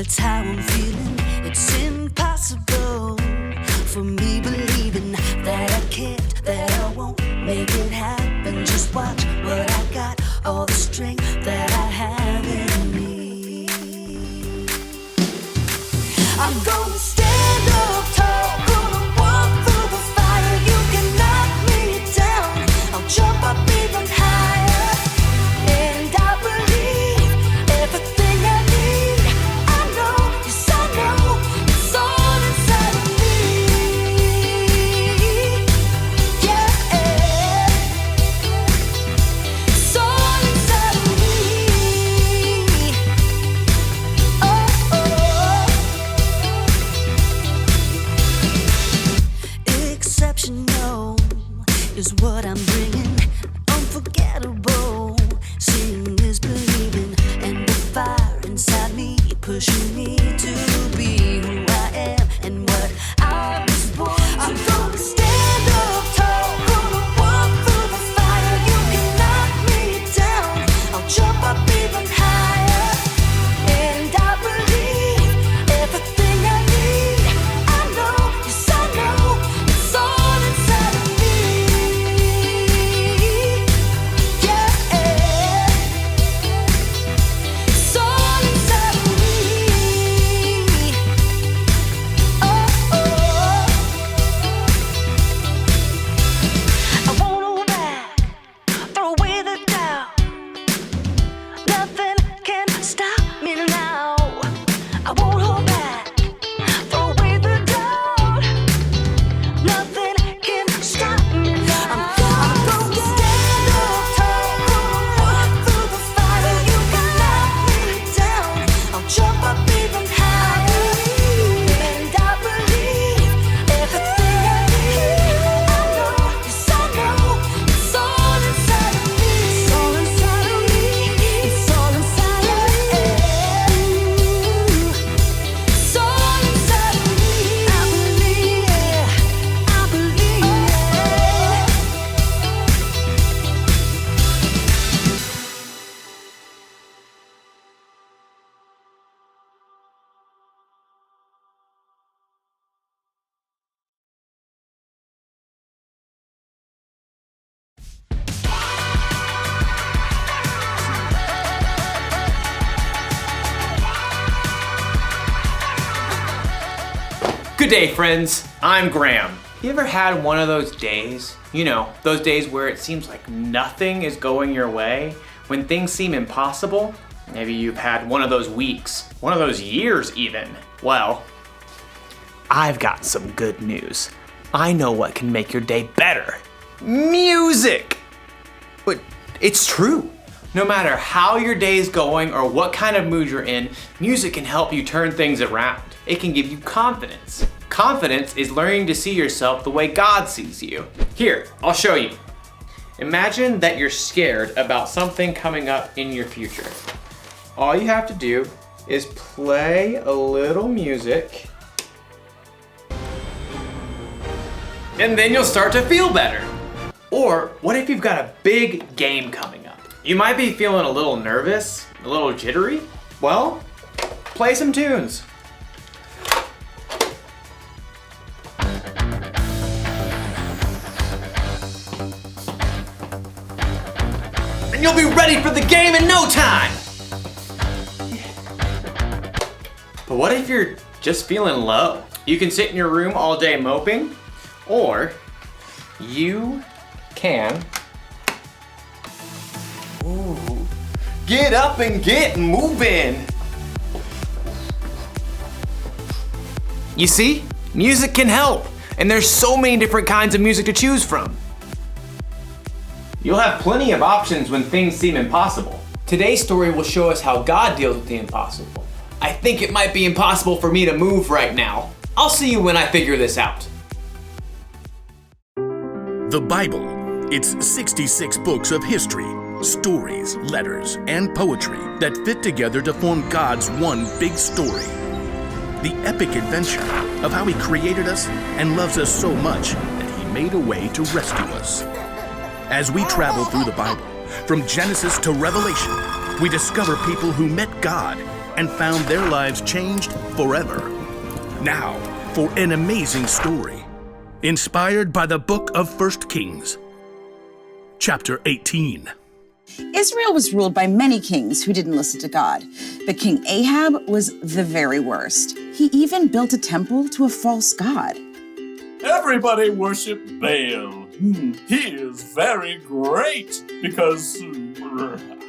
That's how I'm feeling. It's impossible for me believing that I can't, that I won't make it happen. Just watch what I got, all the strength that I have in me. I'm gonna stand up tall, gonna walk through the fire. You can knock me down, I'll jump up even higher. And I believe everything I need. I know, yes I know, it's all inside of me. Yeah, it's all inside of me. Exceptional is what I'm bringing. Unforgettable, seeing is believing, and the fire inside me pushing me to be who I am and what I was born to. I'm gonna stand up tall, gonna walk through the fire. You can knock me down, I'll jump up even higher. And I believe everything I need. I know, yes I know, it's all inside of me. Yeah, it's all inside of me. I won't hold back, throw away the doubt. Nothing can stop me now. I won't hold back, throw away the doubt. Nothing can stop me now. I'm gonna stand up tall, gonna walk through the fire. You can knock me down, I'll jump up even higher. And I believe everything I need. I know, yes I know, it's all inside of me. It's all inside of me. It's all inside of me. It's all inside of me. I believe it. I believe it. Good day, friends. I'm Graham. You ever had one of those days? You know, those days where it seems like nothing is going your way, when things seem impossible? Maybe you've had one of those weeks, one of those years even. Well, I've got some good news. I know what can make your day better. Music! But it's true. No matter how your day is going or what kind of mood you're in, music can help you turn things around. It can give you confidence. Confidence is learning to see yourself the way God sees you. Here, I'll show you. Imagine that you're scared about something coming up in your future. All you have to do is play a little music, and then you'll start to feel better. Or what if you've got a big game coming up? You might be feeling a little nervous, a little jittery. Well, play some tunes. And you'll be ready for the game in no time. But what if you're just feeling low? You can sit in your room all day moping, or you can get up and get moving. You see, music can help, and there's so many different kinds of music to choose from. You'll have plenty of options when things seem impossible. Today's story will show us how God deals with the impossible. I think it might be impossible for me to move right now. I'll see you when I figure this out. The Bible. It's 66 books of history, stories, letters, and poetry that fit together to form God's one big story. The epic adventure of how He created us and loves us so much that He made a way to rescue us. As we travel through the Bible, from Genesis to Revelation, we discover people who met God, and found their lives changed forever. Now, for an amazing story, inspired by the book of 1 Kings, chapter 18. Israel was ruled by many kings who didn't listen to God, but King Ahab was the very worst. He even built a temple to a false god. Everybody worship Baal. He is very great because,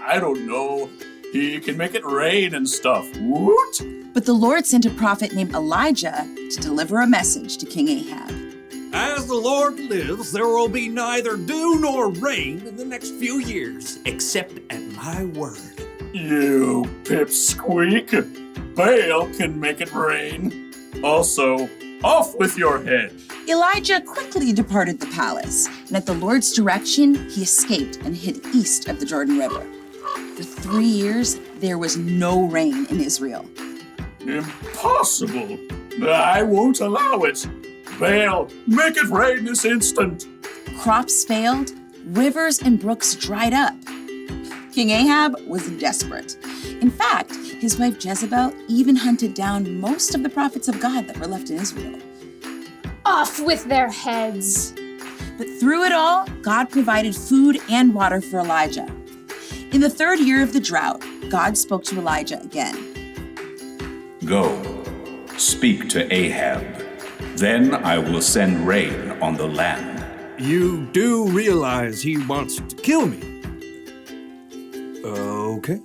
I don't know, he can make it rain and stuff. Woot! But the Lord sent a prophet named Elijah to deliver a message to King Ahab. As the Lord lives, there will be neither dew nor rain in the next few years, except at my word. You pipsqueak. Baal can make it rain. Also, off with your head. Elijah quickly departed the palace, and at the Lord's direction, he escaped and hid east of the Jordan River. For 3 years, there was no rain in Israel. Impossible. I won't allow it. Baal, make it rain this instant. Crops failed, rivers and brooks dried up. King Ahab was desperate. In fact, his wife Jezebel even hunted down most of the prophets of God that were left in Israel. Off with their heads. But through it all, God provided food and water for Elijah. In the 3rd year of the drought, God spoke to Elijah again. Go, speak to Ahab. Then I will send rain on the land. You do realize he wants to kill me. Okay,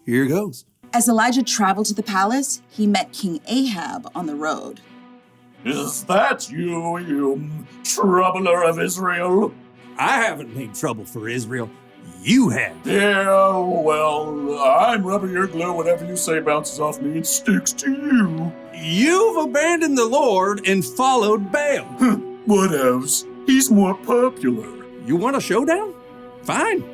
here goes. As Elijah traveled to the palace, he met King Ahab on the road. Is that you troubler of Israel? I haven't made trouble for Israel. You have. Yeah, well, I'm rubber your glue. Whatever you say bounces off me and sticks to you. You've abandoned the Lord and followed Baal. What else? He's more popular. You want a showdown? Fine.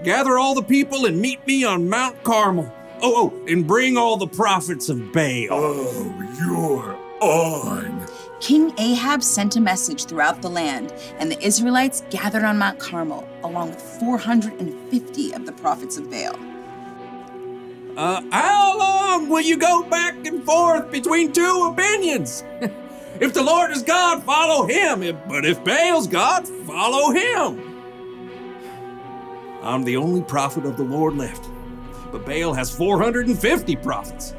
Gather all the people and meet me on Mount Carmel. Oh, and bring all the prophets of Baal. Oh, you're on. King Ahab sent a message throughout the land, and the Israelites gathered on Mount Carmel, along with 450 of the prophets of Baal. How long will you go back and forth between two opinions? If the Lord is God, follow him. But if Baal's God, follow him. I'm the only prophet of the Lord left, but Baal has 450 prophets.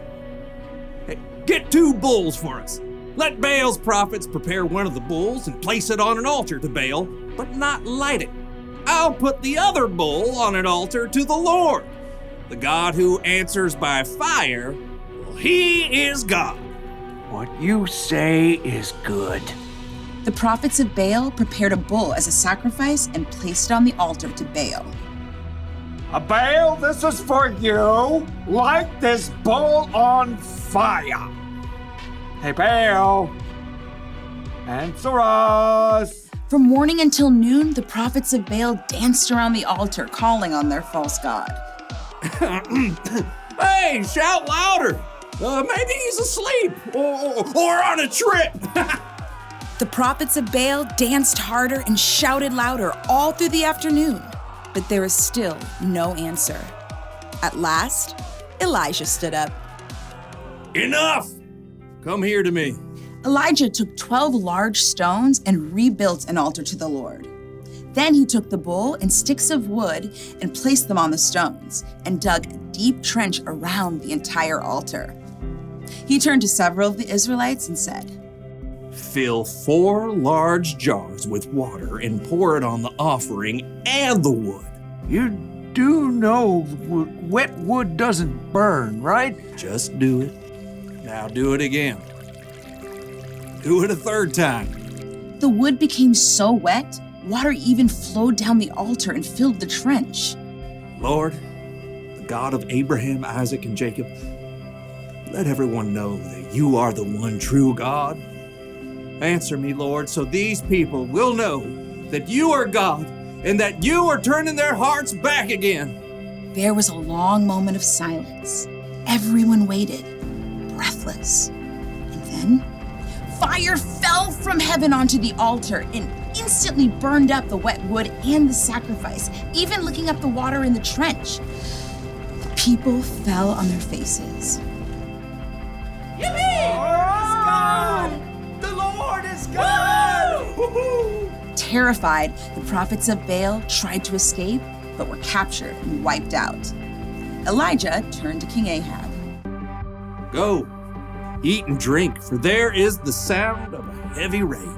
Hey, get 2 bulls for us. Let Baal's prophets prepare one of the bulls and place it on an altar to Baal, but not light it. I'll put the other bull on an altar to the Lord. The God who answers by fire, well, he is God. What you say is good. The prophets of Baal prepared a bull as a sacrifice and placed it on the altar to Baal. Baal, this is for you. Light this bull on fire. Hey, Baal, answer us. From morning until noon, the prophets of Baal danced around the altar, calling on their false god. Hey, shout louder. Maybe he's asleep or on a trip. The prophets of Baal danced harder and shouted louder all through the afternoon, but there was still no answer. At last, Elijah stood up. Enough! Come here to me. Elijah took 12 large stones and rebuilt an altar to the Lord. Then he took the bull and sticks of wood and placed them on the stones and dug a deep trench around the entire altar. He turned to several of the Israelites and said, Fill 4 large jars with water and pour it on the offering and the wood. You do know wet wood doesn't burn, right? Just do it. Now do it again. Do it a 3rd time. The wood became so wet, water even flowed down the altar and filled the trench. Lord, the God of Abraham, Isaac, and Jacob, let everyone know that you are the one true God. Answer me, Lord, so these people will know that you are God and that you are turning their hearts back again. There was a long moment of silence. Everyone waited, breathless. And then, fire fell from heaven onto the altar and instantly burned up the wet wood and the sacrifice, even licking up the water in the trench. The people fell on their faces. Terrified, the prophets of Baal tried to escape, but were captured and wiped out. Elijah turned to King Ahab. Go, eat and drink, for there is the sound of a heavy rain.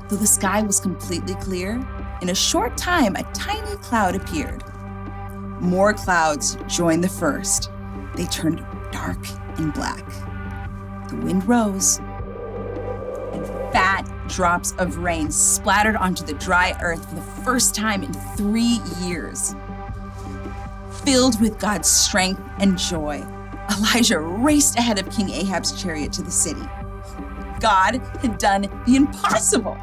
Though the sky was completely clear, in a short time a tiny cloud appeared. More clouds joined the first. They turned dark and black. The wind rose, and fat drops of rain splattered onto the dry earth for the first time in 3 years. Filled with God's strength and joy, Elijah raced ahead of King Ahab's chariot to the city. God had done the impossible.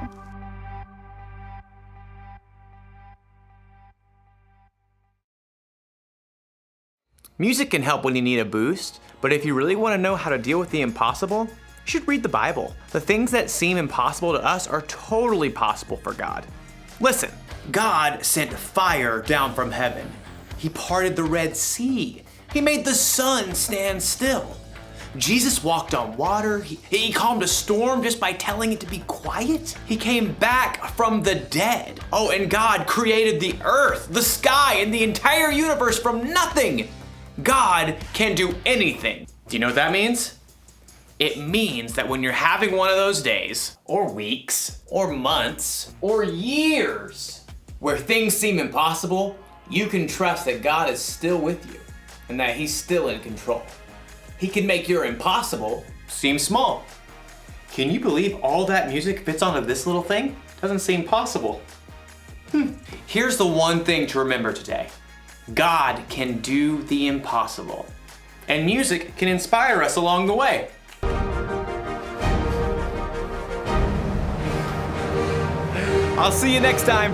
Music can help when you need a boost, but if you really want to know how to deal with the impossible, you should read the Bible. The things that seem impossible to us are totally possible for God. Listen, God sent fire down from heaven. He parted the Red Sea. He made the sun stand still. Jesus walked on water. He calmed a storm just by telling it to be quiet. He came back from the dead. Oh, and God created the earth, the sky, and the entire universe from nothing. God can do anything. Do you know what that means? It means that when you're having one of those days, or weeks, or months, or years, where things seem impossible, you can trust that God is still with you and that He's still in control. He can make your impossible seem small. Can you believe all that music fits onto this little thing? Doesn't seem possible. Here's the one thing to remember today. God can do the impossible, and music can inspire us along the way. I'll see you next time.